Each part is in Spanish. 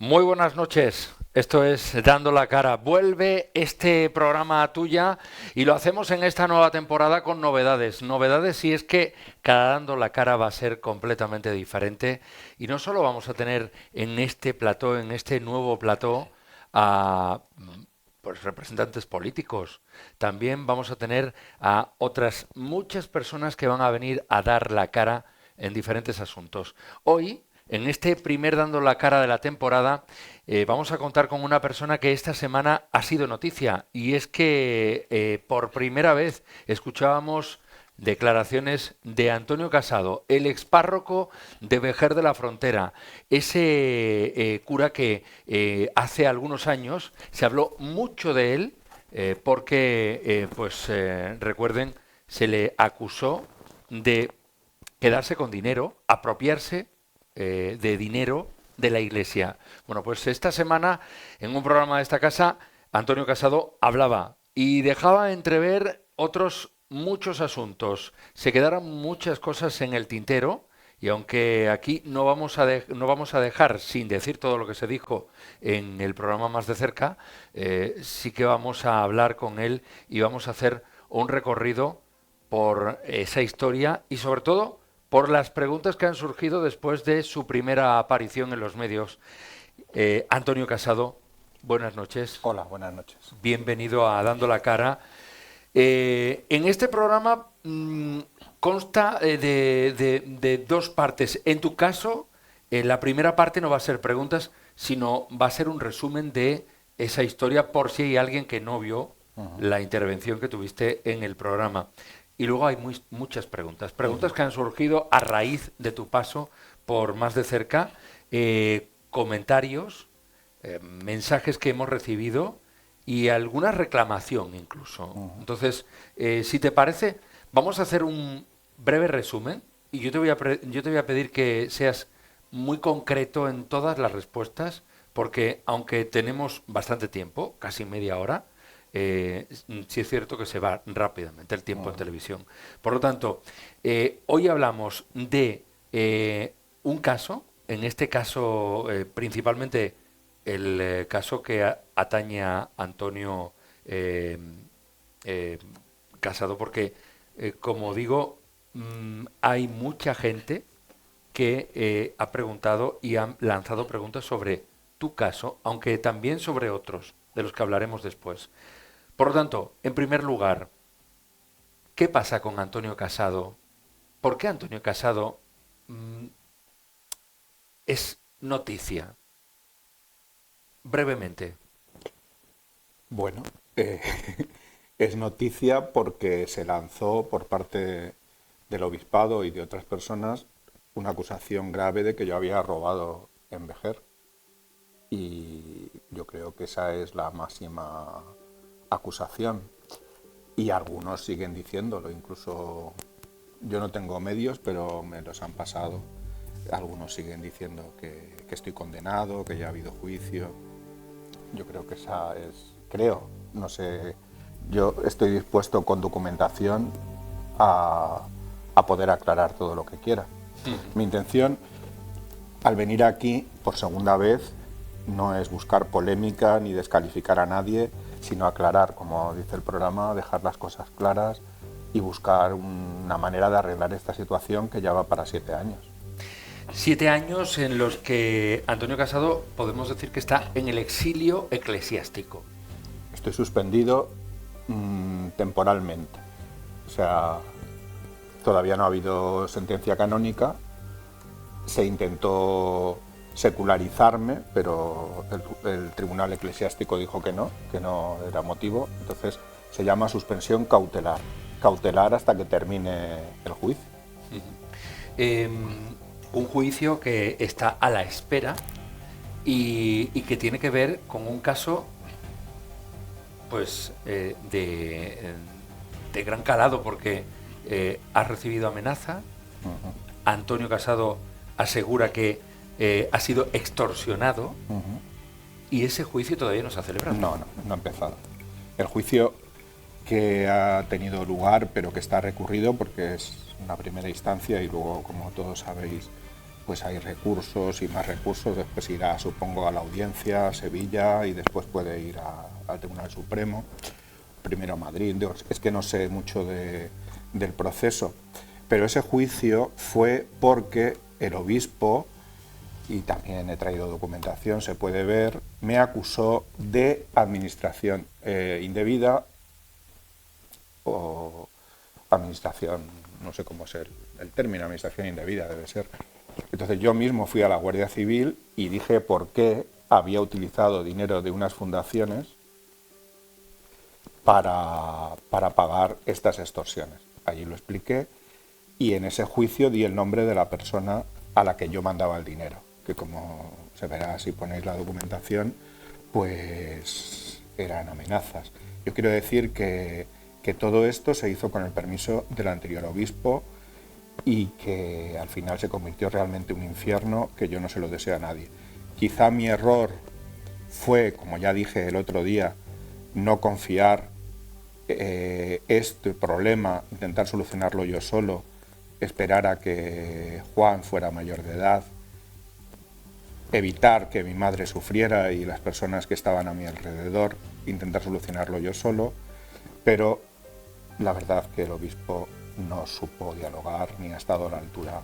Muy buenas noches. Esto es Dando la Cara. Vuelve este programa tuya y lo hacemos en esta nueva temporada con novedades. Novedades y es que cada Dando la Cara va a ser completamente diferente y no solo vamos a tener en este plató, en este nuevo plató, a pues representantes políticos. También vamos a tener a otras muchas personas que van a venir a dar la cara en diferentes asuntos. Hoy, en este primer Dando la Cara de la temporada, vamos a contar con una persona que esta semana ha sido noticia y es que por primera vez escuchábamos declaraciones de Antonio Casado, el expárroco de Vejer de la Frontera, ese cura que hace algunos años se habló mucho de él porque, recuerden, se le acusó de quedarse con dinero, apropiarse de dinero de la Iglesia. Bueno, pues esta semana, en un programa de esta casa, Antonio Casado hablaba y dejaba entrever otros muchos asuntos. Se quedaron muchas cosas en el tintero y aunque aquí no vamos a dejar sin decir todo lo que se dijo en el programa Más de Cerca, sí que vamos a hablar con él y vamos a hacer un recorrido por esa historia y sobre todo por las preguntas que han surgido después de su primera aparición en los medios. Antonio Casado, buenas noches. Hola, buenas noches. Bienvenido a Dando la Cara. En este programa consta de dos partes. En tu caso, la primera parte no va a ser preguntas, sino va a ser un resumen de esa historia por si hay alguien que no vio la intervención que tuviste en el programa. Y luego hay muchas preguntas. Preguntas que han surgido a raíz de tu paso por Más de Cerca, comentarios, mensajes que hemos recibido y alguna reclamación incluso. Entonces, si te parece, vamos a hacer un breve resumen y yo te voy a pedir que seas muy concreto en todas las respuestas, porque aunque tenemos bastante tiempo, casi media hora, sí es cierto que se va rápidamente el tiempo en televisión. Por lo tanto, hoy hablamos de un caso, en este caso principalmente el caso que atañe a Antonio Casado, porque, como digo, hay mucha gente que ha preguntado y ha lanzado preguntas sobre tu caso, aunque también sobre otros, de los que hablaremos después. Por lo tanto, en primer lugar, ¿qué pasa con Antonio Casado? ¿Por qué Antonio Casado es noticia? Brevemente. Bueno, es noticia porque se lanzó por parte del obispado y de otras personas una acusación grave de que yo había robado en Vejer. Y yo creo que esa es la máxima acusación. Y algunos siguen diciéndolo, incluso yo no tengo medios, pero me los han pasado. Algunos siguen diciendo que estoy condenado, que ya ha habido juicio. Yo creo que esa es, no sé, yo estoy dispuesto con documentación a poder aclarar todo lo que quiera. Mi intención, al venir aquí por segunda vez, no es buscar polémica ni descalificar a nadie, sino aclarar, como dice el programa, dejar las cosas claras y buscar una manera de arreglar esta situación que ya va para 7 años. 7 años en los que Antonio Casado podemos decir que está en el exilio eclesiástico. Estoy suspendido temporalmente. O sea, todavía no ha habido sentencia canónica. Se intentó secularizarme, pero el tribunal eclesiástico dijo que no era motivo. Entonces se llama suspensión cautelar. Cautelar hasta que termine el juicio. Un juicio que está a la espera y que tiene que ver con un caso pues de gran calado, porque has recibido amenaza. Antonio Casado asegura que ha sido extorsionado y ese juicio todavía no se ha celebrado. No ha empezado. El juicio que ha tenido lugar, pero que está recurrido porque es una primera instancia y luego, como todos sabéis, pues hay recursos y más recursos, después irá, supongo, a la audiencia, a Sevilla, y después puede ir al Tribunal Supremo, primero a Madrid. Es que no sé mucho del proceso, pero ese juicio fue porque el obispo, y también he traído documentación, se puede ver, me acusó de administración indebida o administración, no sé cómo es el término, administración indebida debe ser. Entonces yo mismo fui a la Guardia Civil y dije por qué había utilizado dinero de unas fundaciones para pagar estas extorsiones. Allí lo expliqué y en ese juicio di el nombre de la persona a la que yo mandaba el dinero, que como se verá si ponéis la documentación, pues eran amenazas. Yo quiero decir que todo esto se hizo con el permiso del anterior obispo y que al final se convirtió realmente en un infierno que yo no se lo deseo a nadie. Quizá mi error fue, como ya dije el otro día, no confiar este problema, intentar solucionarlo yo solo, esperar a que Juan fuera mayor de edad, evitar que mi madre sufriera y las personas que estaban a mi alrededor, intentar solucionarlo yo solo, pero la verdad que el obispo no supo dialogar ni ha estado a la altura.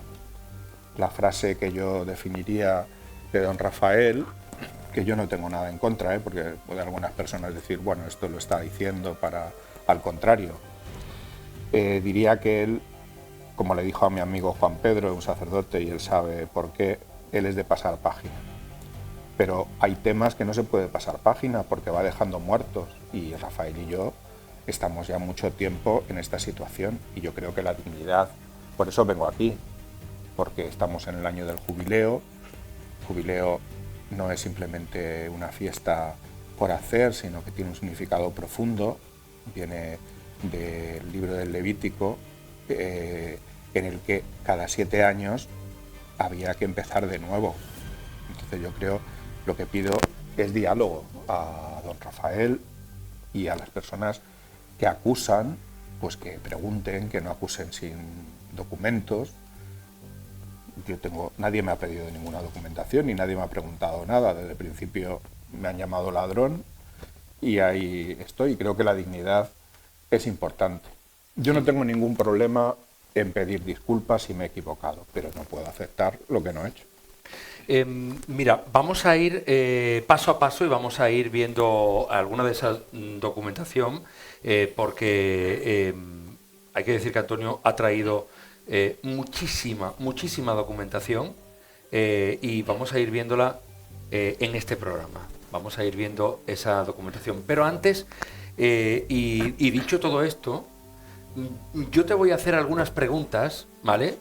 La frase que yo definiría de don Rafael, que yo no tengo nada en contra, porque puede algunas personas decir, bueno, esto lo está diciendo para... Al contrario, diría que él, como le dijo a mi amigo Juan Pedro, un sacerdote, y él sabe por qué, él es de pasar página. Pero hay temas que no se puede pasar página porque va dejando muertos, y Rafael y yo estamos ya mucho tiempo en esta situación y yo creo que la dignidad, por eso vengo aquí, porque estamos en el año del jubileo. Jubileo no es simplemente una fiesta por hacer, sino que tiene un significado profundo, viene del libro del Levítico, en el que cada 7 años había que empezar de nuevo. Entonces yo creo, lo que pido es diálogo a don Rafael y a las personas que acusan, pues que pregunten, que no acusen sin documentos. Nadie me ha pedido ninguna documentación y nadie me ha preguntado nada. Desde el principio me han llamado ladrón y ahí estoy. Creo que la dignidad es importante. Yo no tengo ningún problema en pedir disculpas si me he equivocado, pero no puedo aceptar lo que no he hecho. Mira, vamos a ir paso a paso y vamos a ir viendo alguna de esa documentación, porque hay que decir que Antonio ha traído muchísima documentación, y vamos a ir viéndola en este programa. Vamos a ir viendo esa documentación. Pero antes, y dicho todo esto, yo te voy a hacer algunas preguntas, ¿vale?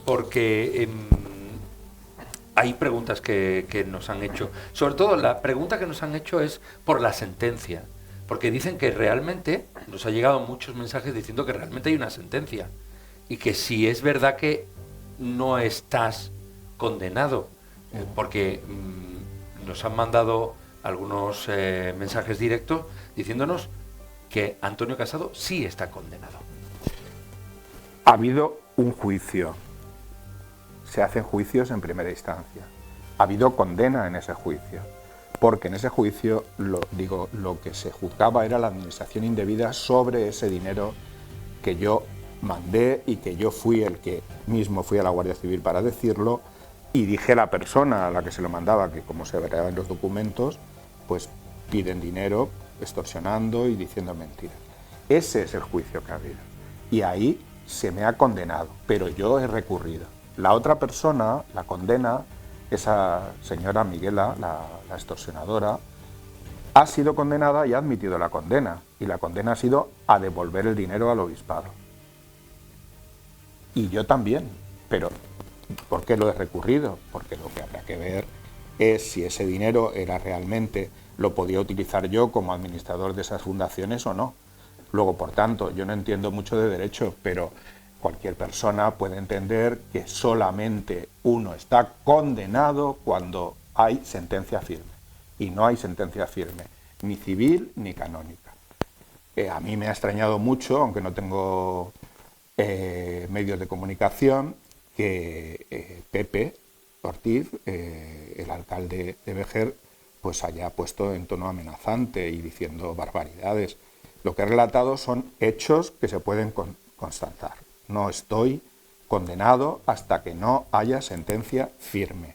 Porque... hay preguntas que nos han hecho. Sobre todo la pregunta que nos han hecho es por la sentencia. Porque dicen que realmente, nos ha llegado muchos mensajes diciendo que realmente hay una sentencia. Y que si es verdad que no estás condenado. Porque nos han mandado algunos mensajes directos diciéndonos que Antonio Casado sí está condenado. Ha habido un juicio. Se hacen juicios en primera instancia. Ha habido condena en ese juicio, porque en ese juicio, lo que se juzgaba era la administración indebida sobre ese dinero que yo mandé y que yo fui el que mismo fui a la Guardia Civil para decirlo y dije a la persona a la que se lo mandaba, que como se verá en los documentos, pues piden dinero extorsionando y diciendo mentiras. Ese es el juicio que ha habido. Y ahí se me ha condenado, pero yo he recurrido. La otra persona, la condena, esa señora Miguela, la extorsionadora, ha sido condenada y ha admitido la condena. Y la condena ha sido a devolver el dinero al obispado. Y yo también. Pero, ¿por qué lo he recurrido? Porque lo que habrá que ver es si ese dinero era realmente, lo podía utilizar yo como administrador de esas fundaciones o no. Luego, por tanto, yo no entiendo mucho de derecho, pero... cualquier persona puede entender que solamente uno está condenado cuando hay sentencia firme. Y no hay sentencia firme, ni civil ni canónica. A mí me ha extrañado mucho, aunque no tengo medios de comunicación, Pepe Ortiz, el alcalde de Vejer, pues haya puesto en tono amenazante y diciendo barbaridades. Lo que he relatado son hechos que se pueden constatar. No estoy condenado hasta que no haya sentencia firme.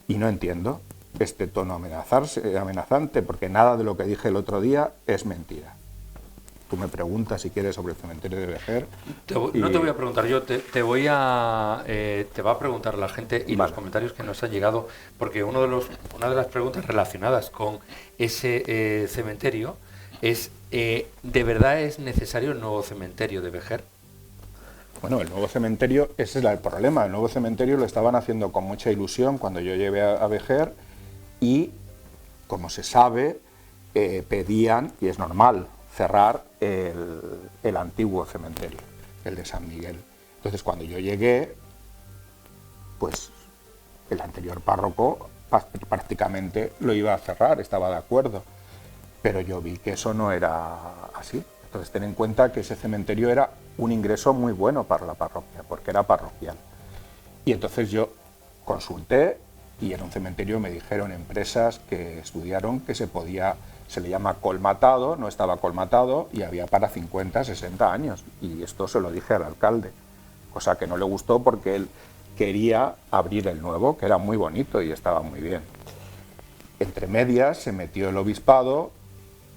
Y no entiendo este tono amenazante, porque nada de lo que dije el otro día es mentira. Tú me preguntas si quieres sobre el cementerio de Vejer. No te voy a preguntar yo, te va a preguntar la gente y los comentarios que nos han llegado, porque una de las preguntas relacionadas con ese cementerio es, ¿de verdad es necesario el nuevo cementerio de Vejer? Bueno, el nuevo cementerio, ese es el problema. El nuevo cementerio lo estaban haciendo con mucha ilusión cuando yo llegué a Vejer y, como se sabe, pedían, y es normal, cerrar el antiguo cementerio, el de San Miguel. Entonces, cuando yo llegué, pues el anterior párroco prácticamente lo iba a cerrar, estaba de acuerdo, pero yo vi que eso no era así. Entonces, ten en cuenta que ese cementerio era un ingreso muy bueno para la parroquia, porque era parroquial. Y entonces yo consulté y en un cementerio me dijeron empresas que estudiaron que se le llama colmatado, no estaba colmatado y había para 50, 60 años. Y esto se lo dije al alcalde, cosa que no le gustó porque él quería abrir el nuevo, que era muy bonito y estaba muy bien. Entre medias se metió el obispado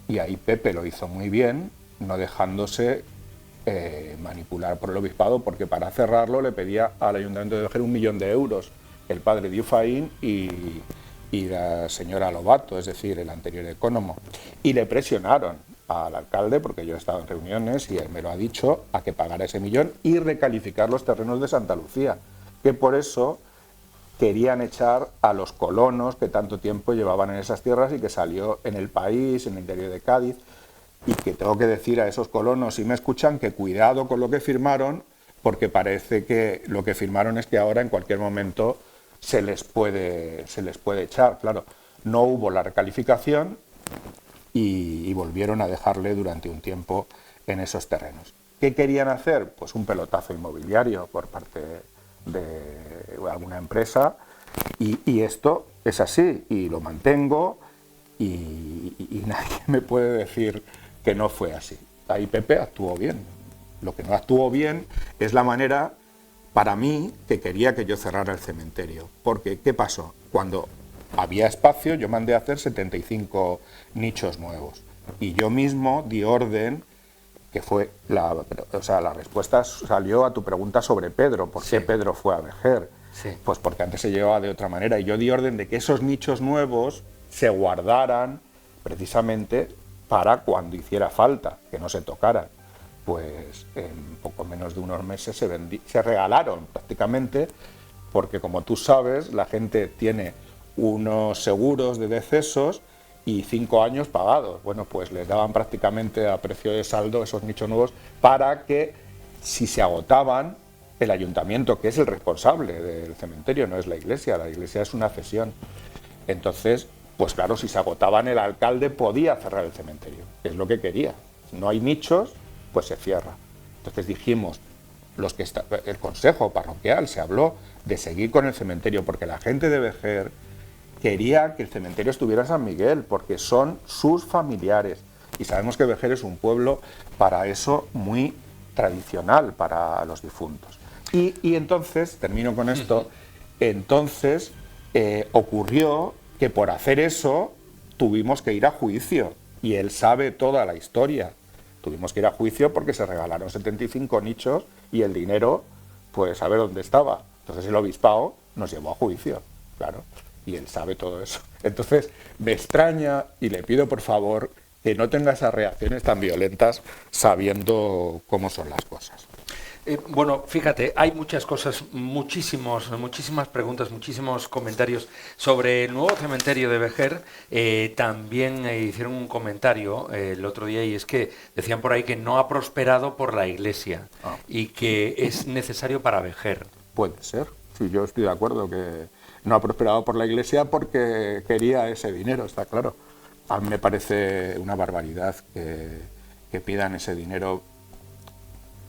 y ahí Pepe lo hizo muy bien, no dejándose manipular por el obispado, porque para cerrarlo le pedía al Ayuntamiento de Vejer 1 millón de euros, el padre Diufaín y la señora Lobato, es decir, el anterior ecónomo. Y le presionaron al alcalde, porque yo he estado en reuniones y él me lo ha dicho, a que pagara ese millón y recalificar los terrenos de Santa Lucía, que por eso querían echar a los colonos que tanto tiempo llevaban en esas tierras y que salió en El País, en el interior de Cádiz, y que tengo que decir a esos colonos, si me escuchan, que cuidado con lo que firmaron, porque parece que lo que firmaron es que ahora en cualquier momento se les puede echar. Claro, no hubo la recalificación y volvieron a dejarle durante un tiempo en esos terrenos. ¿Qué querían hacer? Pues un pelotazo inmobiliario por parte de alguna empresa y esto es así y lo mantengo y nadie me puede decir que no fue así. Ahí Pepe actuó bien. Lo que no actuó bien es la manera, para mí, que quería que yo cerrara el cementerio. Porque, ¿qué pasó? Cuando había espacio, yo mandé a hacer 75 nichos nuevos. Y yo mismo di orden, que fue la respuesta salió a tu pregunta sobre Pedro. ¿Por qué Pedro fue a Vejer? Sí. Pues porque antes se llevaba de otra manera. Y yo di orden de que esos nichos nuevos se guardaran precisamente para cuando hiciera falta, que no se tocaran. Pues en poco menos de unos meses se regalaron prácticamente, porque como tú sabes, la gente tiene unos seguros de decesos y 5 años pagados. Bueno, pues les daban prácticamente a precio de saldo esos nichos nuevos para que, si se agotaban, el ayuntamiento, que es el responsable del cementerio, no es la iglesia es una cesión. Entonces, pues claro, si se agotaban, el alcalde podía cerrar el cementerio, que es lo que quería. Si no hay nichos, pues se cierra. Entonces dijimos, el consejo parroquial se habló de seguir con el cementerio, porque la gente de Vejer quería que el cementerio estuviera en San Miguel, porque son sus familiares. Y sabemos que Vejer es un pueblo para eso muy tradicional para los difuntos. Y entonces, termino con esto, entonces ocurrió que por hacer eso tuvimos que ir a juicio, y él sabe toda la historia. Tuvimos que ir a juicio porque se regalaron 75 nichos y el dinero, pues a ver dónde estaba. Entonces el obispado nos llevó a juicio, claro, y él sabe todo eso. Entonces me extraña y le pido por favor que no tenga esas reacciones tan violentas sabiendo cómo son las cosas. Bueno, fíjate, hay muchas cosas, muchísimas preguntas, muchísimos comentarios sobre el nuevo cementerio de Vejer. También hicieron un comentario el otro día y es que decían por ahí que no ha prosperado por la iglesia y que es necesario para Vejer. Puede ser, sí, yo estoy de acuerdo que no ha prosperado por la iglesia porque quería ese dinero, está claro. A mí me parece una barbaridad que pidan ese dinero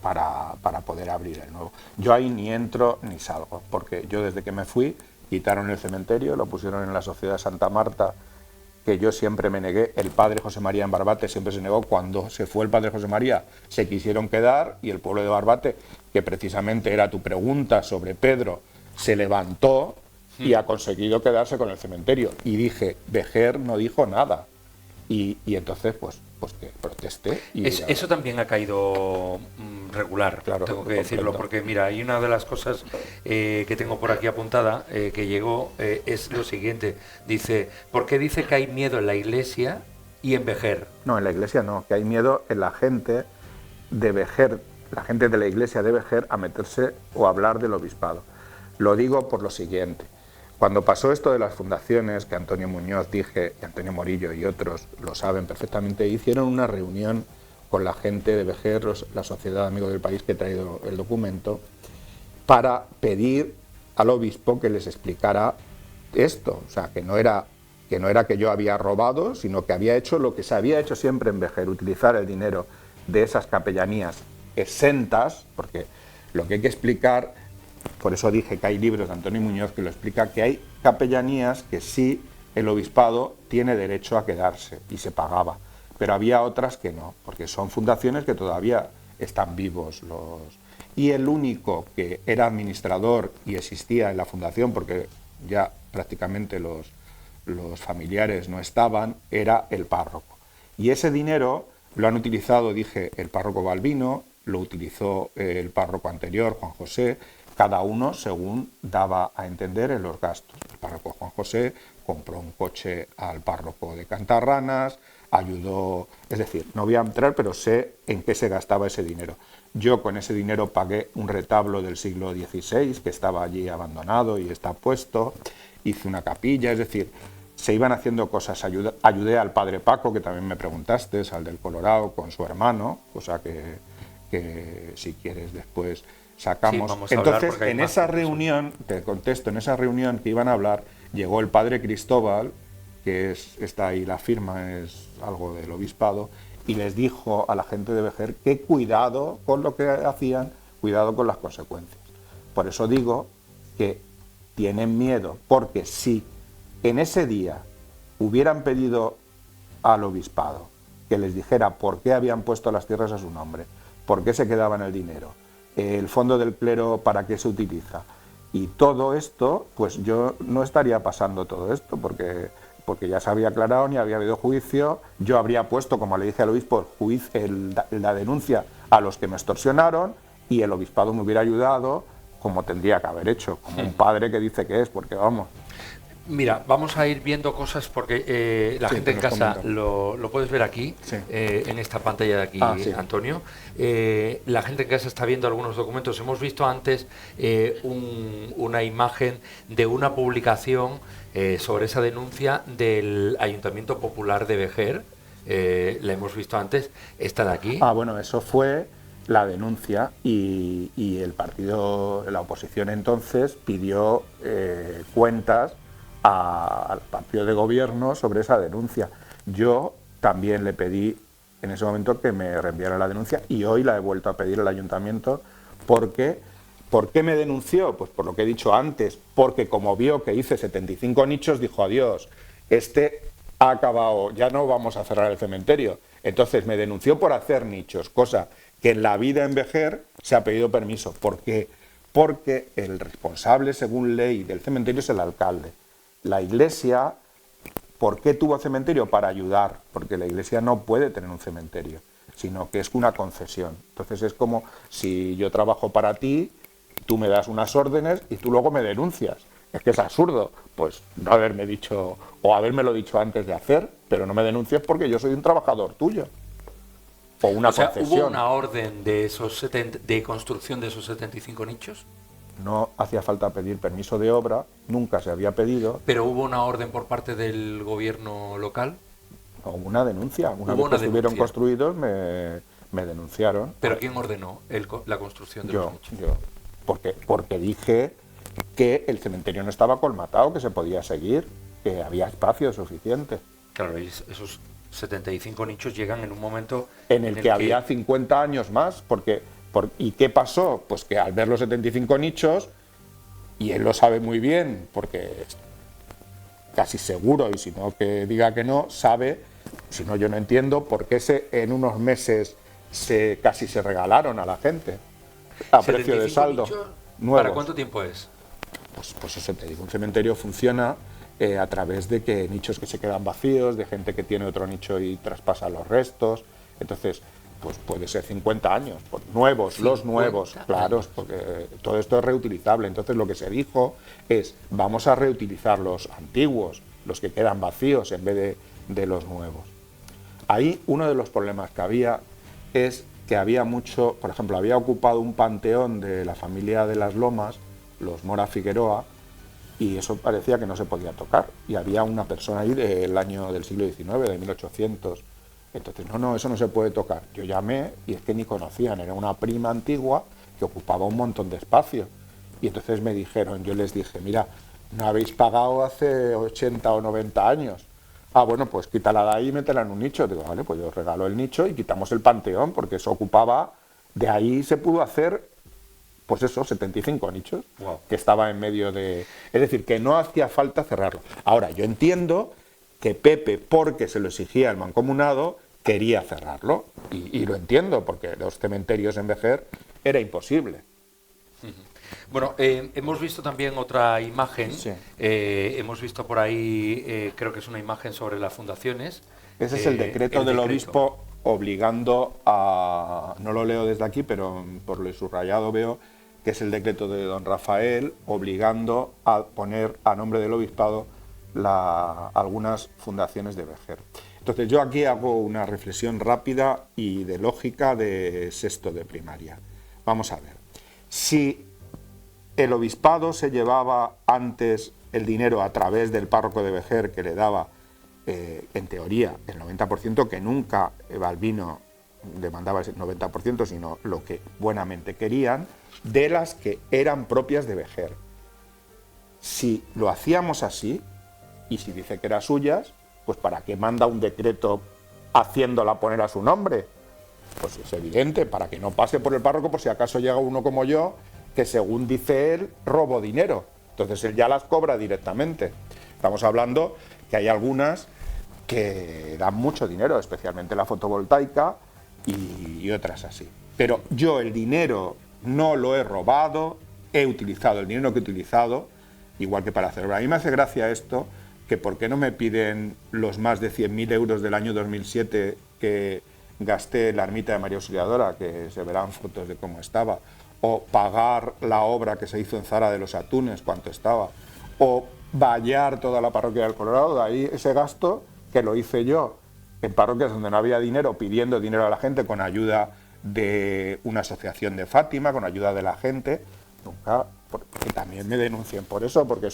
para poder abrir el nuevo. Yo ahí ni entro ni salgo, porque yo desde que me fui, quitaron el cementerio, lo pusieron en la Sociedad de Santa Marta, que yo siempre me negué. El padre José María en Barbate siempre se negó. Cuando se fue el padre José María se quisieron quedar, y el pueblo de Barbate, que precisamente era tu pregunta sobre Pedro, se levantó y ha conseguido quedarse con el cementerio. Y dije, Vejer no dijo nada. Y entonces pues que protesté. Y eso también ha caído regular, claro, tengo que decirlo, porque mira, hay una de las cosas que tengo por aquí apuntada, que llegó, es lo siguiente. Dice, ¿por qué dice que hay miedo en la Iglesia y en Vejer? No, en la Iglesia no, que hay miedo en la gente de Vejer, la gente de la Iglesia de Vejer, a meterse o a hablar del obispado. Lo digo por lo siguiente. Cuando pasó esto de las fundaciones, que Antonio Muñoz dije, y Antonio Morillo y otros lo saben perfectamente, hicieron una reunión con la gente de Vejer, la Sociedad de Amigos del País, que he traído el documento, para pedir al obispo que les explicara esto. O sea, que no era que yo había robado, sino que había hecho lo que se había hecho siempre en Vejer, utilizar el dinero de esas capellanías exentas, porque lo que hay que explicar... Por eso dije que hay libros de Antonio Muñoz que lo explica, que hay capellanías que sí el obispado tiene derecho a quedarse y se pagaba, pero había otras que no, porque son fundaciones que todavía están vivos. Y el único que era administrador y existía en la fundación, porque ya prácticamente los familiares no estaban, era el párroco. Y ese dinero lo han utilizado, dije, el párroco Balbino, lo utilizó el párroco anterior, Juan José, cada uno según daba a entender en los gastos. El párroco Juan José compró un coche al párroco de Cantarranas, ayudó, es decir, no voy a entrar, pero sé en qué se gastaba ese dinero. Yo con ese dinero pagué un retablo del siglo XVI que estaba allí abandonado y está puesto, hice una capilla, es decir, se iban haciendo cosas. Ayudé al padre Paco, que también me preguntaste, al del Colorado, con su hermano, cosa que si quieres después sacamos. Sí, entonces, en esa reunión, te contesto, en esa reunión que iban a hablar, llegó el padre Cristóbal, que está ahí, la firma es algo del obispado, y les dijo a la gente de Vejer que cuidado con lo que hacían, cuidado con las consecuencias. Por eso digo que tienen miedo, porque si en ese día hubieran pedido al obispado que les dijera por qué habían puesto las tierras a su nombre, por qué se quedaban el dinero, el fondo del clero para qué se utiliza, y todo esto, pues yo no estaría pasando todo esto, porque ya se había aclarado, ni había habido juicio. Yo habría puesto, como le dije al obispo, la denuncia a los que me extorsionaron, y el obispado me hubiera ayudado como tendría que haber hecho, como un padre que dice que es, porque vamos... Mira, vamos a ir viendo cosas porque la gente en casa lo puedes ver aquí, sí. En esta pantalla de aquí, sí. Antonio. La gente en casa está viendo algunos documentos. Hemos visto antes una imagen de una publicación sobre esa denuncia del Ayuntamiento Popular de Vejer. La hemos visto antes, esta de aquí. Bueno, eso fue la denuncia y el partido, la oposición entonces, pidió cuentas al partido de gobierno sobre esa denuncia. Yo también le pedí en ese momento que me reenviara la denuncia, y hoy la he vuelto a pedir al ayuntamiento porque... ¿Por qué me denunció? Pues por lo que he dicho antes, porque como vio que hice 75 nichos, dijo adiós, ha acabado, ya no vamos a cerrar el cementerio. Entonces me denunció por hacer nichos, cosa que en la vida en Vejer se ha pedido permiso. ¿Por qué? Porque el responsable, según ley del cementerio, es el alcalde. La Iglesia, ¿por qué tuvo cementerio? Para ayudar, porque la Iglesia no puede tener un cementerio, sino que es una concesión. Entonces es como si yo trabajo para ti, tú me das unas órdenes y tú luego me denuncias. Es que es absurdo, pues no haberme dicho, o habérmelo dicho antes de hacer, pero no me denuncies porque yo soy un trabajador tuyo. O una concesión. ¿Hubo una orden de de construcción de esos 75 nichos? No hacía falta pedir permiso de obra, nunca se había pedido. ¿Pero hubo una orden por parte del gobierno local? No, hubo una denuncia. Una vez que estuvieron construidos me denunciaron. ¿Pero quién ordenó la construcción de los nichos? Yo. Porque dije que el cementerio no estaba colmatado, que se podía seguir, que había espacio suficiente. Claro, y esos 75 nichos llegan en un momento... En el que había 50 años más, porque ¿Y qué pasó? Pues que al ver los 75 nichos, y él lo sabe muy bien, porque es casi seguro, y si no que diga que no, sabe, si no yo no entiendo, por qué en unos meses casi se regalaron a la gente a precio de saldo. Nuevos. ¿Para cuánto tiempo es? Pues eso te digo, un cementerio funciona a través de que nichos que se quedan vacíos, de gente que tiene otro nicho y traspasa los restos. Entonces, pues puede ser 50 años, nuevos, los nuevos, claro, porque todo esto es reutilizable. Entonces lo que se dijo es, vamos a reutilizar los antiguos, los que quedan vacíos en vez de los nuevos. Ahí uno de los problemas que había es que había mucho, por ejemplo, había ocupado un panteón de la familia de las Lomas, los Mora Figueroa, y eso parecía que no se podía tocar. Y había una persona ahí del siglo XIX, de 1800. Entonces, no, eso no se puede tocar. Yo llamé y es que ni conocían, era una prima antigua que ocupaba un montón de espacio. Y entonces me dijeron, yo les dije, mira, no habéis pagado hace 80 o 90 años. Ah, bueno, pues quítala de ahí y métela en un nicho. Digo, vale, pues yo os regalo el nicho y quitamos el panteón, porque eso ocupaba, de ahí se pudo hacer, pues eso, 75 nichos, wow, que estaba en medio de... Es decir, que no hacía falta cerrarlo. Ahora, yo entiendo que Pepe, porque se lo exigía el mancomunado, quería cerrarlo, y lo entiendo, porque los cementerios en Vejer era imposible. Bueno, hemos visto también otra imagen, sí. Hemos visto por ahí, creo que es una imagen sobre las fundaciones. Ese es el decreto del obispo obligando a, no lo leo desde aquí, pero por lo subrayado veo que es el decreto de don Rafael obligando a poner a nombre del obispado algunas fundaciones de Vejer. Entonces yo aquí hago una reflexión rápida y de lógica de sexto de primaria. Vamos a ver, si el obispado se llevaba antes el dinero a través del párroco de Vejer, que le daba, en teoría, el 90%, que nunca Balbino demandaba el 90%, sino lo que buenamente querían, de las que eran propias de Vejer. Si lo hacíamos así, y si dice que eran suyas, pues ¿para qué manda un decreto haciéndola poner a su nombre? Pues es evidente, para que no pase por el párroco por si acaso llega uno como yo, que según dice él, robó dinero. Entonces él ya las cobra directamente. Estamos hablando que hay algunas que dan mucho dinero, especialmente la fotovoltaica y otras así. Pero yo el dinero no lo he robado, he utilizado el dinero que he utilizado, igual que para celebrar. A mí me hace gracia esto, que por qué no me piden los más de 100.000 euros del año 2007 que gasté en la ermita de María Auxiliadora, que se verán fotos de cómo estaba, o pagar la obra que se hizo en Zara de los Atunes, cuánto estaba, o vallar toda la parroquia del Colorado. De ahí ese gasto que lo hice yo en parroquias donde no había dinero, pidiendo dinero a la gente con ayuda de una asociación de Fátima, con ayuda de la gente. Nunca, que también me denuncien por eso, porque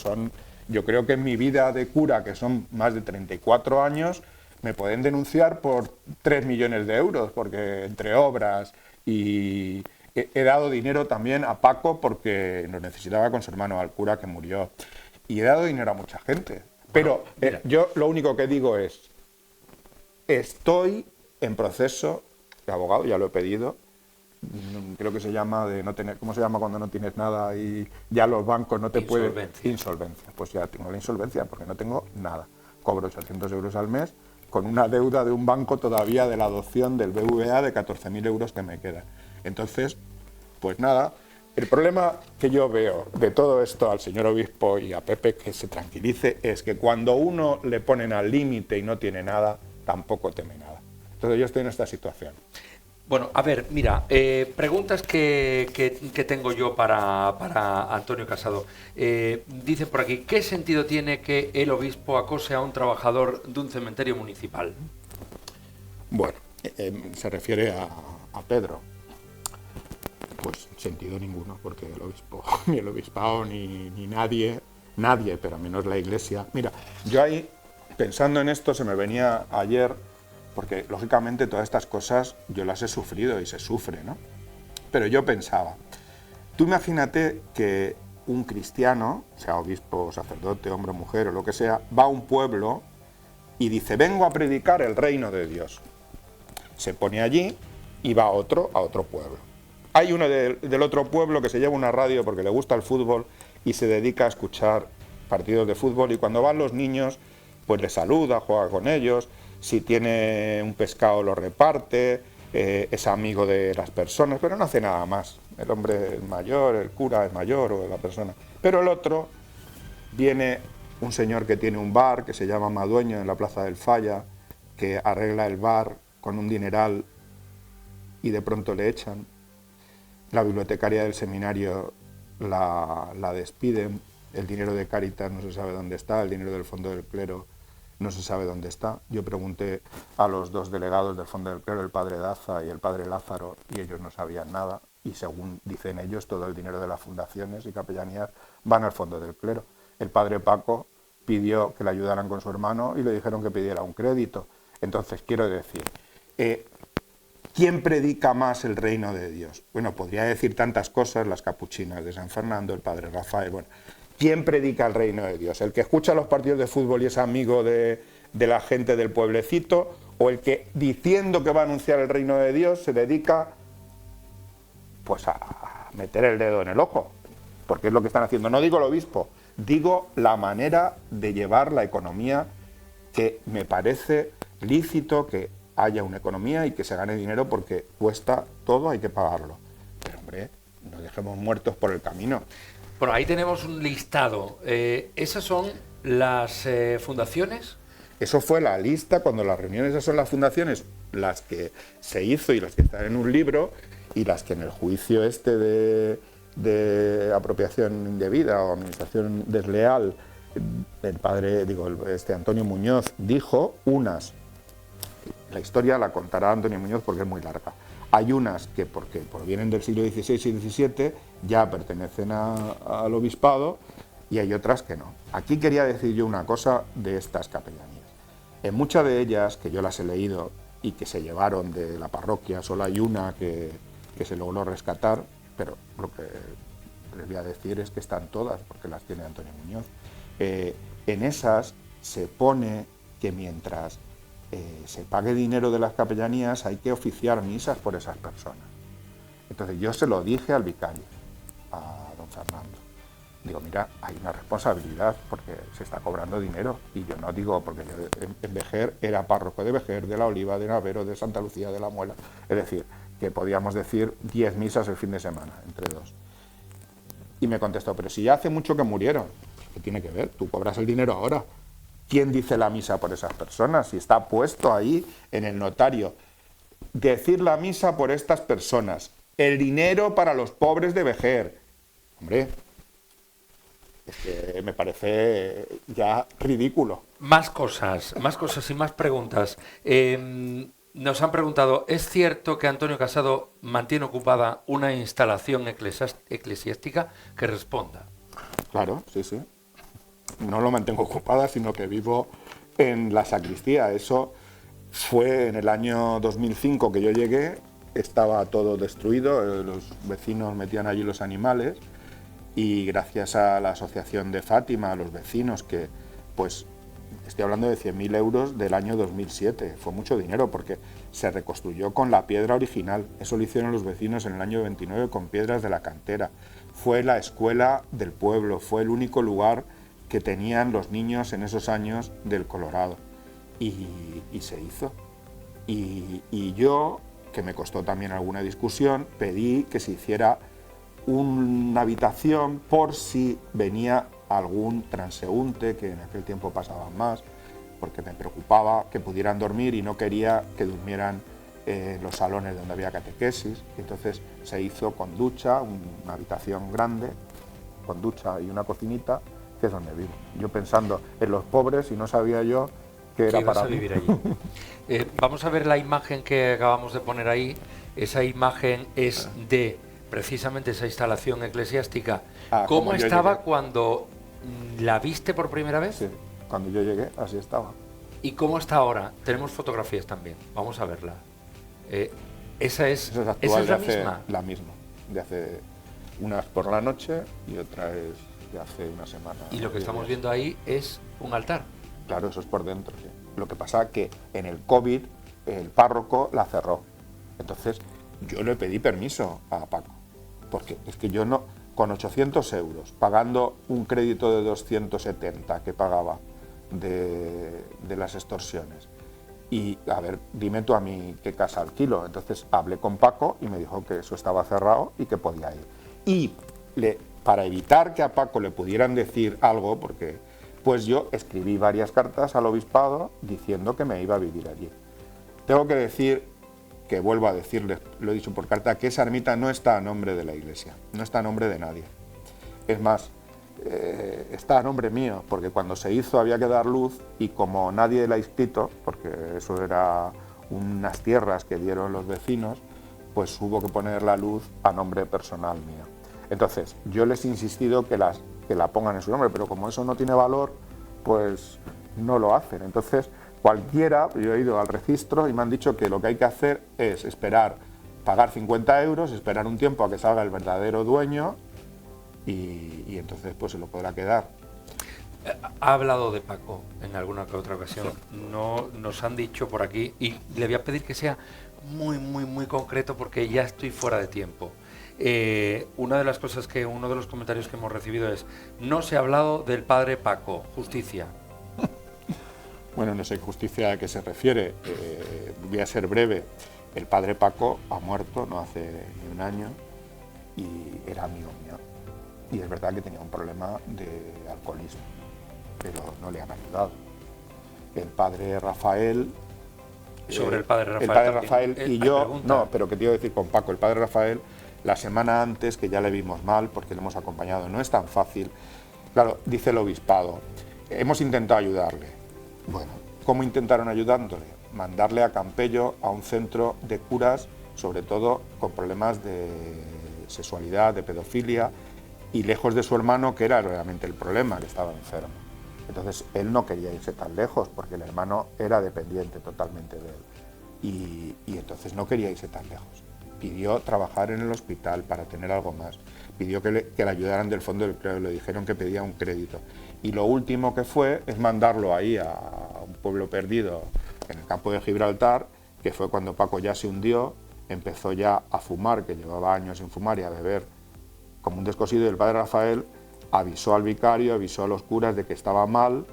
yo creo que en mi vida de cura, que son más de 34 años, me pueden denunciar por 3 millones de euros, porque entre obras y... He dado dinero también a Paco porque lo necesitaba con su hermano, al cura que murió. Y he dado dinero a mucha gente. Pero yo lo único que digo es, estoy en proceso de abogado, ya lo he pedido, creo que se llama de no tener, ¿cómo se llama cuando no tienes nada y ya los bancos no te pueden? Insolvencia. Pues ya tengo la insolvencia porque no tengo nada. Cobro 800 euros al mes con una deuda de un banco todavía de la adopción del BVA de 14.000 euros que me quedan. Entonces, pues nada, el problema que yo veo de todo esto al señor obispo y a Pepe, que se tranquilice, es que cuando uno le ponen al límite y no tiene nada, tampoco teme nada. Entonces yo estoy en esta situación. Bueno, a ver, mira, preguntas que tengo yo para Antonio Casado. Dice por aquí, ¿qué sentido tiene que el obispo acose a un trabajador de un cementerio municipal? Bueno, se refiere a Pedro. Pues sentido ninguno, porque el obispo, ni el obispado, ni nadie, pero menos la iglesia. Mira, yo ahí, pensando en esto, se me venía ayer, porque lógicamente todas estas cosas yo las he sufrido y se sufre, ¿no? Pero yo pensaba, tú imagínate que un cristiano, sea obispo, sacerdote, hombre, mujer o lo que sea, va a un pueblo y dice, vengo a predicar el reino de Dios. Se pone allí y va a otro pueblo. Hay uno del otro pueblo que se lleva una radio porque le gusta el fútbol y se dedica a escuchar partidos de fútbol, y cuando van los niños pues les saluda, juega con ellos, si tiene un pescado lo reparte, es amigo de las personas, pero no hace nada más. El hombre es mayor, el cura es mayor o la persona. Pero el otro, viene un señor que tiene un bar que se llama Madueño en la Plaza del Falla, que arregla el bar con un dineral y de pronto le echan. La bibliotecaria del seminario la despiden, el dinero de Cáritas no se sabe dónde está, el dinero del Fondo del Clero no se sabe dónde está. Yo pregunté a los dos delegados del Fondo del Clero, el padre Daza y el padre Lázaro, y ellos no sabían nada, y según dicen ellos, todo el dinero de las fundaciones y capellanías van al Fondo del Clero. El padre Paco pidió que le ayudaran con su hermano y le dijeron que pidiera un crédito. Entonces, quiero decir, ¿quién predica más el reino de Dios? Bueno, podría decir tantas cosas, las capuchinas de San Fernando, el padre Rafael, bueno. ¿Quién predica el reino de Dios? ¿El que escucha los partidos de fútbol y es amigo de la gente del pueblecito? ¿O el que, diciendo que va a anunciar el reino de Dios, se dedica pues a meter el dedo en el ojo? Porque es lo que están haciendo. No digo el obispo, digo la manera de llevar la economía, que me parece lícito que haya una economía y que se gane dinero porque cuesta todo, hay que pagarlo. Pero hombre, no dejemos muertos por el camino. Bueno, ahí tenemos un listado. ¿Esas son las fundaciones? Eso fue la lista, cuando las reuniones, esas son las fundaciones, las que se hizo y las que están en un libro, y las que en el juicio este de apropiación indebida o administración desleal, el padre, Antonio Muñoz dijo, unas, la historia la contará Antonio Muñoz porque es muy larga. Hay unas que, porque provienen del siglo XVI y XVII, ya pertenecen al obispado, y hay otras que no. Aquí quería decir yo una cosa de estas capellanías. En muchas de ellas, que yo las he leído y que se llevaron de la parroquia, solo hay una que se logró rescatar, pero lo que les voy a decir es que están todas, porque las tiene Antonio Muñoz. En esas se pone que mientras se pague dinero de las capellanías, hay que oficiar misas por esas personas. Entonces yo se lo dije al vicario, a don Fernando. Digo, mira, hay una responsabilidad porque se está cobrando dinero. Y yo no digo, porque yo en Vejer era párroco de Vejer, de la Oliva, de Navero, de Santa Lucía, de la Muela. Es decir, que podíamos decir 10 misas el fin de semana, entre dos. Y me contestó, pero si ya hace mucho que murieron, ¿qué tiene que ver? Tú cobras el dinero ahora. ¿Quién dice la misa por esas personas? Si está puesto ahí en el notario. Decir la misa por estas personas. El dinero para los pobres de Vejer. Hombre, es que me parece ya ridículo. Más cosas y más preguntas. Nos han preguntado, ¿es cierto que Antonio Casado mantiene ocupada una instalación eclesiástica? Que responda. Claro, sí, sí. No lo mantengo ocupada, sino que vivo en la sacristía. Eso fue en el año 2005 que yo llegué, estaba todo destruido, los vecinos metían allí los animales, y gracias a la asociación de Fátima, a los vecinos, que pues estoy hablando de 100.000 euros del año 2007, fue mucho dinero porque se reconstruyó con la piedra original. Eso lo hicieron los vecinos en el año 29 con piedras de la cantera. Fue la escuela del pueblo, fue el único lugar que tenían los niños en esos años del Colorado, y se hizo. Y yo, que me costó también alguna discusión, pedí que se hiciera una habitación por si venía algún transeúnte, que en aquel tiempo pasaban más, porque me preocupaba que pudieran dormir y no quería que durmieran en los salones donde había catequesis. Entonces se hizo con ducha, una habitación grande, con ducha y una cocinita, que es donde vivo. Yo pensando en los pobres, y no sabía yo que era para vivir allí. Vamos a ver la imagen que acabamos de poner ahí. Esa imagen es de precisamente esa instalación eclesiástica. ¿Cómo estaba cuando la viste por primera vez? Sí, cuando yo llegué, así estaba. ¿Y cómo está ahora? Tenemos fotografías también, vamos a verla. ¿Esa es la misma? La misma, de hace unas por la noche y otra es de hace una semana. Y lo que estamos viendo ahí es un altar. Claro, eso es por dentro, sí. Lo que pasa es que en el COVID el párroco la cerró. Entonces yo le pedí permiso a Paco, porque es que yo no, con 800 euros, pagando un crédito de 270 que pagaba de las extorsiones, y a ver, dime tú a mí qué casa alquilo. Entonces hablé con Paco y me dijo que eso estaba cerrado y que podía ir. Y para evitar que a Paco le pudieran decir algo, porque pues yo escribí varias cartas al obispado diciendo que me iba a vivir allí. Tengo que decir, que vuelvo a decirles, lo he dicho por carta, que esa ermita no está a nombre de la Iglesia, no está a nombre de nadie. Es más, está a nombre mío, porque cuando se hizo había que dar luz y como nadie la ha inscrito, porque eso era unas tierras que dieron los vecinos, pues hubo que poner la luz a nombre personal mío. Entonces, yo les he insistido que la pongan en su nombre, pero como eso no tiene valor, pues no lo hacen. Entonces, cualquiera, yo he ido al registro y me han dicho que lo que hay que hacer es esperar, pagar 50 euros, esperar un tiempo a que salga el verdadero dueño y entonces pues se lo podrá quedar. Ha hablado de Paco en alguna que otra ocasión. No nos han dicho por aquí, y le voy a pedir que sea muy concreto porque ya estoy fuera de tiempo. Una de las cosas uno de los comentarios que hemos recibido es: no se ha hablado del padre Paco, justicia. Bueno, no sé justicia a qué se refiere. Voy a ser breve. El padre Paco ha muerto no hace ni un año y era amigo mío. Y es verdad que tenía un problema de alcoholismo, pero no le han ayudado. El padre Rafael... Sobre el padre Rafael. El padre Rafael y yo... Pregunta. No, pero que te iba a decir con Paco. El padre Rafael, la semana antes, que ya le vimos mal, porque le hemos acompañado, no es tan fácil. Claro, dice el obispado, hemos intentado ayudarle. Bueno, ¿cómo intentaron ayudándole? Mandarle a Campello, a un centro de curas, sobre todo con problemas de sexualidad, de pedofilia, y lejos de su hermano, que era realmente el problema, que estaba enfermo. Entonces él no quería irse tan lejos, porque el hermano era dependiente totalmente de él, y entonces no quería irse tan lejos. Pidió trabajar en el hospital para tener algo más, pidió que le ayudaran del fondo del crédito, le dijeron que pedía un crédito, y lo último que fue es mandarlo ahí a un pueblo perdido en el campo de Gibraltar, que fue cuando Paco ya se hundió, empezó ya a fumar, que llevaba años sin fumar, y a beber como un descosido, y el padre Rafael avisó al vicario, avisó a los curas de que estaba mal.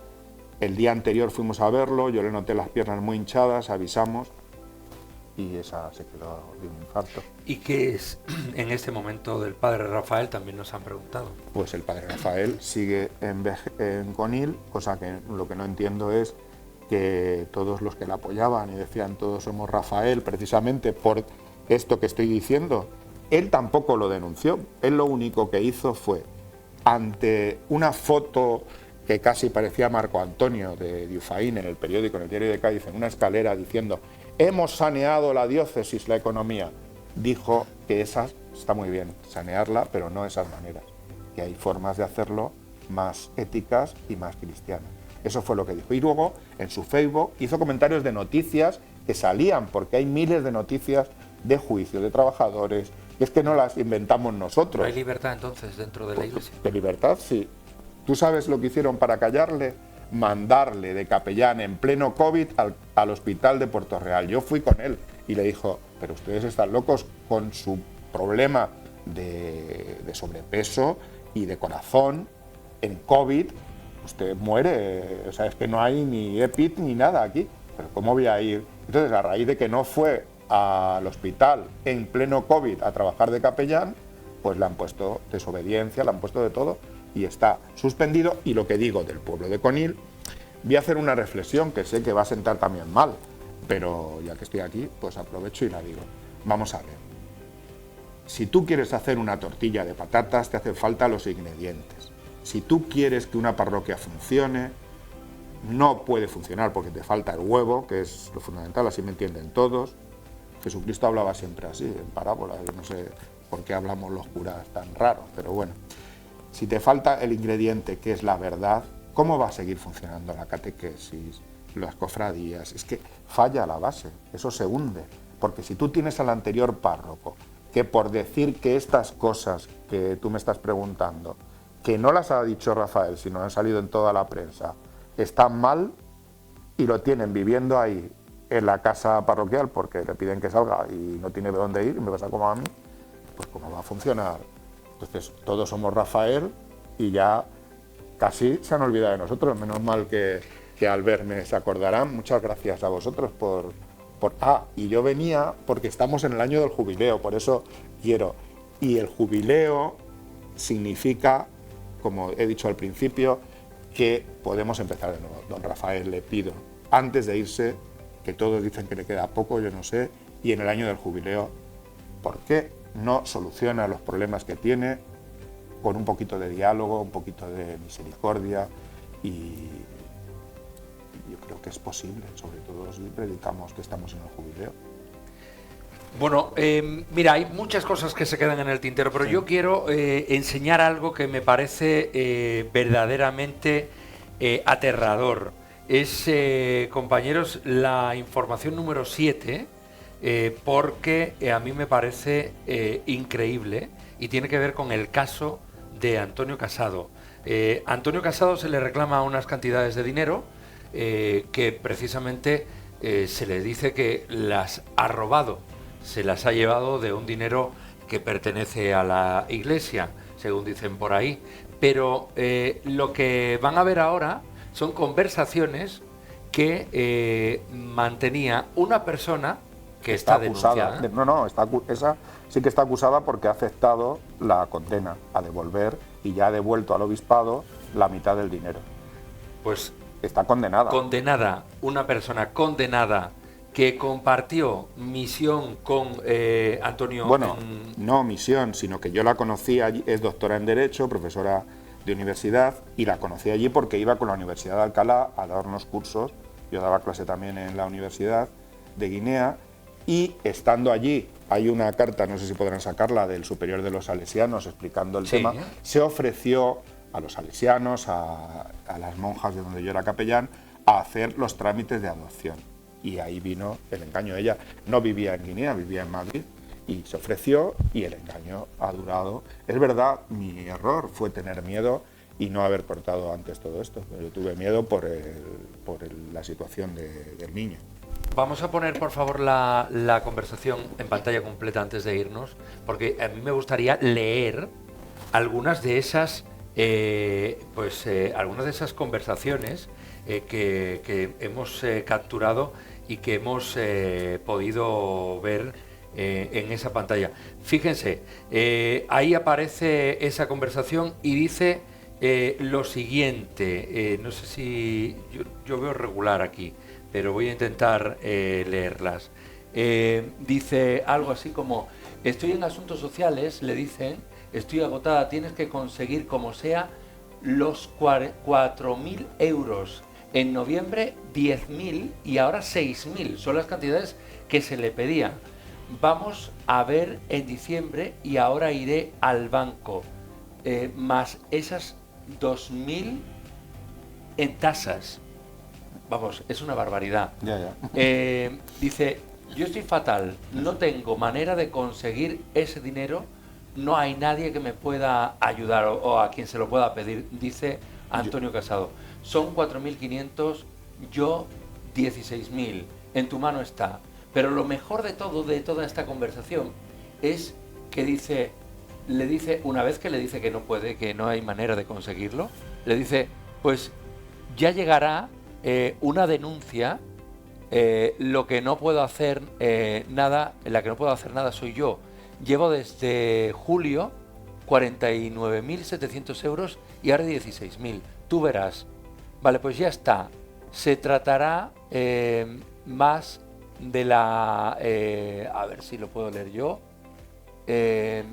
El día anterior fuimos a verlo, yo le noté las piernas muy hinchadas, avisamos y esa se quedó de un infarto. ¿Y qué es en este momento del padre Rafael? También nos han preguntado. Pues el padre Rafael sigue en Conil, cosa que lo que no entiendo es que todos los que le apoyaban y decían todos somos Rafael, precisamente por esto que estoy diciendo, él tampoco lo denunció. Él lo único que hizo fue, ante una foto que casi parecía Marco Antonio de Dioufáin en el periódico, en el Diario de Cádiz, en una escalera diciendo hemos saneado la diócesis, la economía, dijo que esa está muy bien, sanearla, pero no esas maneras, que hay formas de hacerlo más éticas y más cristianas. Eso fue lo que dijo. Y luego, en su Facebook, hizo comentarios de noticias que salían, porque hay miles de noticias de juicio de trabajadores, y es que no las inventamos nosotros. ¿No hay libertad entonces dentro de la Iglesia? De libertad, sí. ¿Tú sabes lo que hicieron para callarle? Mandarle de capellán en pleno COVID al hospital de Puerto Real. Yo fui con él y le dijo, pero ustedes están locos con su problema de sobrepeso y de corazón en COVID. Usted muere, o sea, es que no hay ni EPIT ni nada aquí. Pero ¿cómo voy a ir? Entonces, a raíz de que no fue al hospital en pleno COVID a trabajar de capellán, pues le han puesto desobediencia, le han puesto de todo y está suspendido. Y lo que digo del pueblo de Conil, voy a hacer una reflexión que sé que va a sentar también mal, pero ya que estoy aquí, pues aprovecho y la digo. Vamos a ver. Si tú quieres hacer una tortilla de patatas, te hacen falta los ingredientes. Si tú quieres que una parroquia funcione, no puede funcionar porque te falta el huevo, que es lo fundamental, así me entienden todos. Jesucristo hablaba siempre así, en parábolas, no sé por qué hablamos los curas tan raros, pero bueno. Si te falta el ingrediente que es la verdad, ¿cómo va a seguir funcionando la catequesis, las cofradías? Es que falla la base, eso se hunde. Porque si tú tienes al anterior párroco, que por decir que estas cosas que tú me estás preguntando, que no las ha dicho Rafael, sino han salido en toda la prensa, están mal y lo tienen viviendo ahí en la casa parroquial porque le piden que salga y no tiene dónde ir, y me pasa como a mí, pues ¿cómo va a funcionar? Entonces todos somos Rafael y ya casi se han olvidado de nosotros, menos mal que al verme se acordarán. Muchas gracias a vosotros por... y yo venía porque estamos en el año del jubileo, por eso quiero. Y el jubileo significa, como he dicho al principio, que podemos empezar de nuevo. Don Rafael, le pido, antes de irse, que todos dicen que le queda poco, yo no sé, y en el año del jubileo, ¿por qué no soluciona los problemas que tiene con un poquito de diálogo, un poquito de misericordia? Y yo creo que es posible, sobre todo si predicamos que estamos en el jubileo. Bueno, mira, hay muchas cosas que se quedan en el tintero, pero sí, yo quiero enseñar algo que me parece verdaderamente aterrador. Es, compañeros, la información número 7, porque a mí me parece increíble y tiene que ver con el caso de Antonio Casado. Antonio Casado se le reclama unas cantidades de dinero que precisamente se le dice que las ha robado. Se las ha llevado de un dinero que pertenece a la Iglesia, según dicen por ahí. Pero lo que van a ver ahora son conversaciones que mantenía una persona que está denunciada. Esa sí que está acusada porque ha aceptado la condena a devolver y ya ha devuelto al obispado la mitad del dinero. Pues está condenada. Condenada, una persona condenada que compartió misión con Antonio... Bueno, no misión, sino que yo la conocí allí, es doctora en Derecho, profesora de universidad, y la conocí allí porque iba con la Universidad de Alcalá a dar unos cursos, yo daba clase también en la Universidad de Guinea, y estando allí, hay una carta, no sé si podrán sacarla, del superior de los salesianos explicando el tema, se ofreció a los salesianos, a las monjas de donde yo era capellán, a hacer los trámites de adopción. Y ahí vino el engaño. Ella no vivía en Guinea, vivía en Madrid, y se ofreció y el engaño ha durado. Es verdad, mi error fue tener miedo y no haber cortado antes todo esto. Pero yo tuve miedo por la situación del niño. Vamos a poner, por favor, la conversación en pantalla completa antes de irnos, porque a mí me gustaría leer algunas de esas, algunas de esas conversaciones que hemos capturado y que hemos podido ver en esa pantalla. Fíjense, ahí aparece esa conversación y dice lo siguiente, no sé si yo veo regular aquí, pero voy a intentar leerlas. Dice algo así como: estoy en asuntos sociales, le dicen, estoy agotada, tienes que conseguir como sea los 4.000 euros. En noviembre 10.000 y ahora 6.000, son las cantidades que se le pedía. Vamos a ver en diciembre y ahora iré al banco, más esas 2.000 en tasas. Vamos, es una barbaridad. Dice, yo estoy fatal, no tengo manera de conseguir ese dinero, no hay nadie que me pueda ayudar o a quien se lo pueda pedir, dice Antonio Casado. Son 4.500, yo 16.000, en tu mano está. Pero lo mejor de todo, de toda esta conversación, es que le dice, una vez que le dice que no puede, que no hay manera de conseguirlo, le dice, pues ya llegará una denuncia, lo que no puedo hacer nada, la que no puedo hacer nada soy yo. Llevo desde julio 49.700 euros y ahora 16.000. Tú verás. Vale, pues ya está. Se tratará más de la... a ver si lo puedo leer yo. Se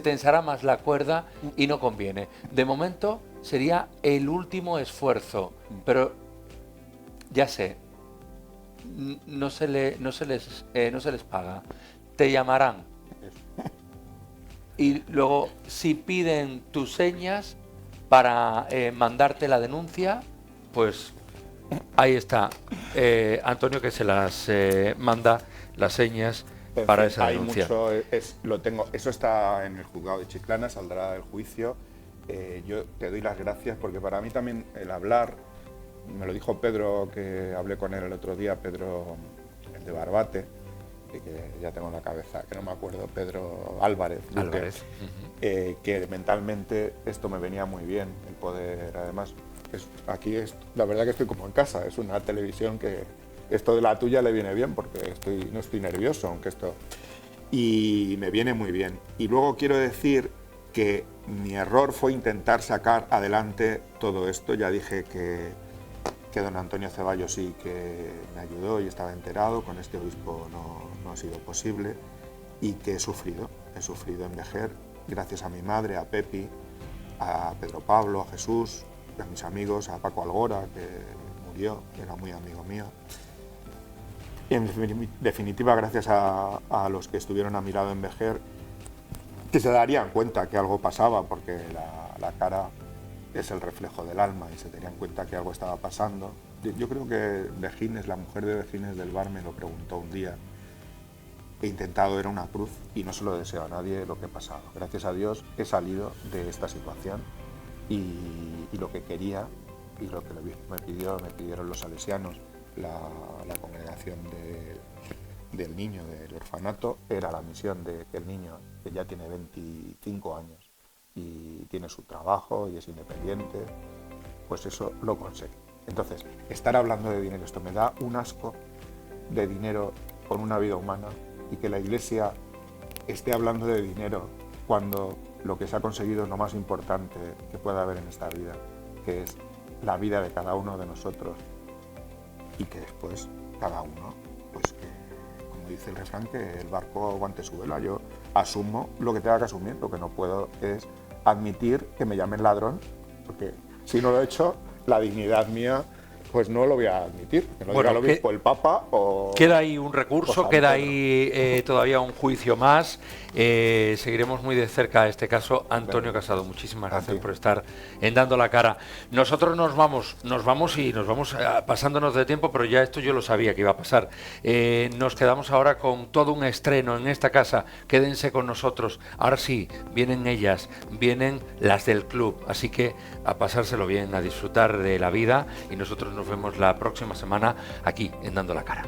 tensará más la cuerda y no conviene. De momento sería el último esfuerzo, pero ya sé, no se les paga. Te llamarán. Y luego, si piden tus señas para mandarte la denuncia, pues ahí está Antonio, que se las manda las señas para esa denuncia. Eso está en el juzgado de Chiclana, saldrá el juicio. Yo te doy las gracias porque para mí también el hablar me lo dijo Pedro, que hablé con él el otro día, Pedro, el de Barbate, y que ya tengo en la cabeza, que no me acuerdo, Pedro Álvarez, que mentalmente esto me venía muy bien, el poder, además, la verdad que estoy como en casa, es una televisión que esto de la tuya le viene bien, porque no estoy nervioso, aunque esto... Y me viene muy bien. Y luego quiero decir que mi error fue intentar sacar adelante todo esto. Ya dije que don Antonio Ceballos sí que me ayudó y estaba enterado, con este obispo no ha sido posible, y que he sufrido en Vejer, gracias a mi madre, a Pepi, a Pedro Pablo, a Jesús, a mis amigos, a Paco Algora, que murió, era muy amigo mío. Y en definitiva, gracias a los que estuvieron a mi lado en Vejer, que se darían cuenta que algo pasaba, porque la cara es el reflejo del alma, y se darían cuenta que algo estaba pasando. Yo creo que Vejines, la mujer de Vejines del bar, me lo preguntó un día. He intentado, era una cruz, y no se lo deseo a nadie lo que he pasado. Gracias a Dios he salido de esta situación, y lo que quería y lo que me pidieron los salesianos, la congregación del niño del orfanato, era la misión de que el niño, que ya tiene 25 años y tiene su trabajo y es independiente, pues eso lo conseguí. Entonces, estar hablando de dinero, esto me da un asco de dinero con una vida humana, y que la Iglesia esté hablando de dinero cuando lo que se ha conseguido es lo más importante que pueda haber en esta vida, que es la vida de cada uno de nosotros, y que después cada uno, pues que, como dice el refrán, que el barco aguante su vela. Yo asumo lo que tenga que asumir, lo que no puedo es admitir que me llamen ladrón, porque si no lo he hecho, la dignidad mía, pues no lo voy a admitir, que no diga el obispo, el Papa o... Queda ahí un recurso, queda ahí todavía un juicio más. Seguiremos muy de cerca este caso. Antonio Casado, muchísimas gracias por estar en Dando la Cara. Nosotros nos vamos pasándonos de tiempo, pero ya esto yo lo sabía que iba a pasar. Nos quedamos ahora con todo un estreno en esta casa. Quédense con nosotros. Ahora sí, vienen ellas, vienen las del club. Así que a pasárselo bien, a disfrutar de la vida, y nosotros nos vemos la próxima semana aquí en Dando la Cara.